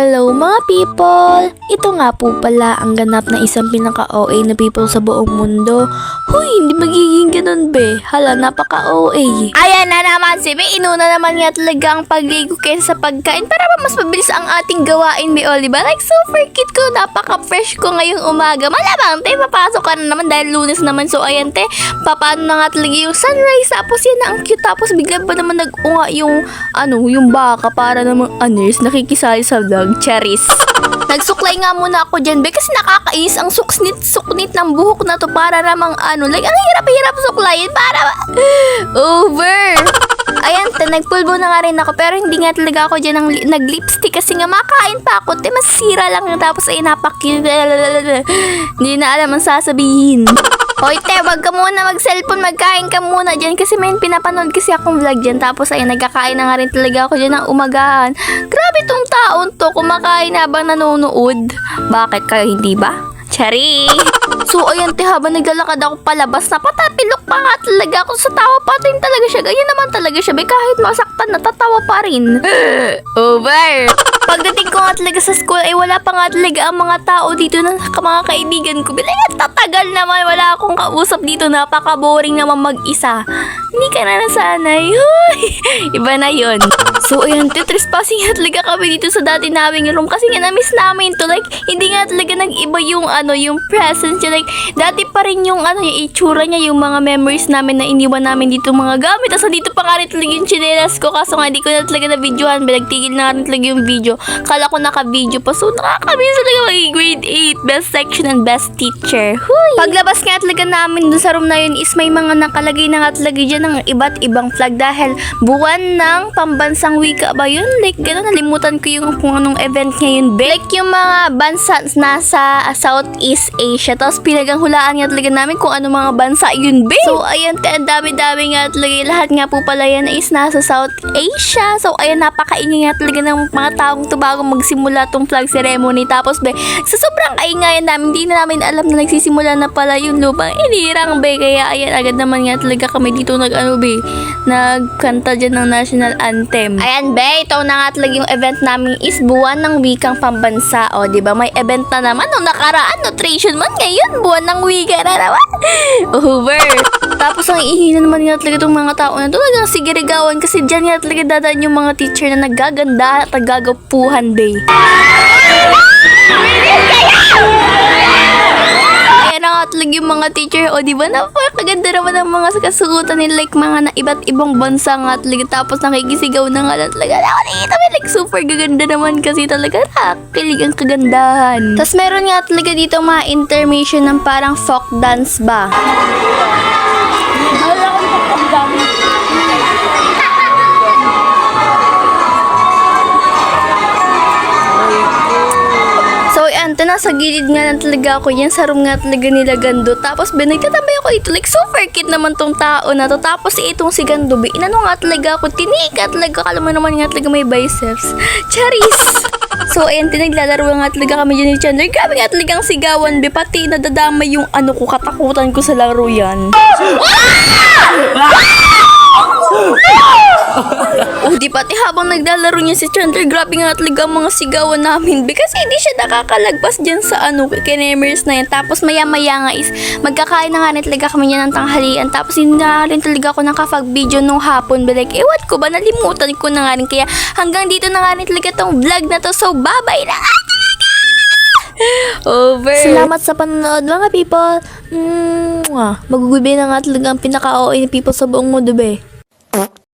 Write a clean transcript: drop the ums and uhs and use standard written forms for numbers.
Hello mga people! Ito nga po pala ang ganap na isang pinaka-OA na people sa buong mundo. Huy, hindi magiging ganun be. Hala, napaka-OA. Ayan na naman si Be. Inuna naman nga talaga ang pagligo kaysa sa pagkain para mas mabilis ang ating gawain be, o diba? Like super cute ko, napaka-fresh ko ngayong umaga. Malamang te, papasok ka na naman dahil Lunes naman. So ayan te, papaano na nga talaga yung sunrise. Tapos yan na ang cute. Tapos bigla ba naman nag-unga yung baka para namang nakikisali sa vlog. Charis. Nagsuklay nga muna ako dyan, be, kasi nakakainis ang suknit ng buhok na to para namang like, ang hirap-hirap suklayin para over. Ayan, nagpulbo na nga rin ako, pero hindi nga talaga ako dyan nag-lipstick kasi nga makain pa ako, masira lang yun, tapos ay napak-cute. Hindi na alam ang sasabihin. Hoy te, wag ka muna mag-cellphone, magkain ka muna dyan kasi may pinapanood kasi akong vlog dyan. Tapos ay nagkakain na nga rin talaga ako dyan ng umagahan. Grabe tong taon to, kumakain habang nanonood. Bakit kayo hindi ba? Chari! So ayan te, habang naglalakad ako palabas, napatapilok pa nga talaga ako sa tawa pa rin talaga siya. Ganyan naman talaga siya, be, kahit masaktan natatawa pa rin. Over! Pagdating ko nga talaga sa school, ay wala pa nga talaga ang mga tao dito na mga kaibigan ko. Bilang tatagal naman, wala akong kausap dito, napaka-boring naman mag-isa. Hindi ka na nasanay. Iba na yun. So ayan, trespassing nga talaga kami dito sa dati naming room kasi nga na-miss namin to. Like, hindi nga talaga nag-iba yung yung presence niya. Like, dati pa rin yung yung itsura niya, yung mga memories namin na iniwan namin dito mga gamit. Tapos dito pa nga rin talaga yung chinelas ko, kaso nga di ko na talaga na-videohan. Nagtigil na rin talaga yung video. Kala ko naka-video pa. So nakakamiss talaga maging grade 8. Best section and best teacher. Huy! Paglabas nga talaga namin dun sa room na yun is may mga nakalagay na nga talaga dyan ng iba't ibang flag dahil buwan ng pambansang wika ba yun? Like, gano'n, nalimutan ko yung kung anong event ngayon, be. Like, yung mga bansa nasa Southeast Asia. Tapos pinaganghulaan nga talaga namin kung ano mga bansa yun, be. So, ayan, ang dami-dami nga talaga. Lahat nga po pala yan is nasa South Asia. So, ayan, napakaingay nga talaga ng mga taong to bago magsimula tong flag ceremony. Tapos, be, sa sobrang kaingayan namin, hindi na namin alam na nagsisimula na pala yung lupang inirang, be. Kaya, ayan, agad naman nga talaga kami dito nagkanta dyan ng national anthem. Ayan, be, ito na nga talaga yung event namin is buwan ng wikang pambansa. O, diba, may event na naman nung nakaraan, nutrition month, ngayon, buwan ng wika na naman. Over. Tapos, ang ihina naman nga talaga itong mga tao na ito, sigirigawan kasi dyan nga talaga dadaan yung mga teacher na naggaganda at naggagapuhan, be. Talaga yung mga teacher, o diba, napakaganda naman ang mga kasuotan nila, like mga na iba't ibang bansa nga talaga, tapos nakikisigaw na nga talaga ako dito, like super gaganda naman kasi talaga nakikilig ang kagandahan. Tapos meron nga talaga dito mga intermission ng parang folk dance ba. Nasa gilid nga na talaga ako yan, sa room nga talaga nila Gando. Tapos nagtatambay ako ito, like super cute naman tong tao na to. Tapos itong si Gando, inano nga talaga ako, tinika talaga, kala mo naman nga talaga may biceps. Charis! So ayan, naglalaro nga talaga kami dyan ni Chandler. Grabe nga talagang sigawan, be, pati nadadamay yung ko, katakutan ko sa laro yan. Di pati habang naglalaro niya si Chandler, grabe nga talaga ang mga sigawan namin, be, kasi hindi siya nakakalagpas dyan sa kinemers na yan. Tapos maya-maya nga is magkakain na nga rin talaga kami niya ng tanghalian. Tapos hindi na rin talaga ako nakapag-video nung hapon, be, like, ewan ko ba, nalimutan ko na nga rin. Kaya hanggang dito na nga rin talaga tong vlog na to. So bye-bye na nga talaga! Over! Salamat sa panonood mga people. Magugubi na nga talaga ang pinaka-OA ni people sa buong mundo, be.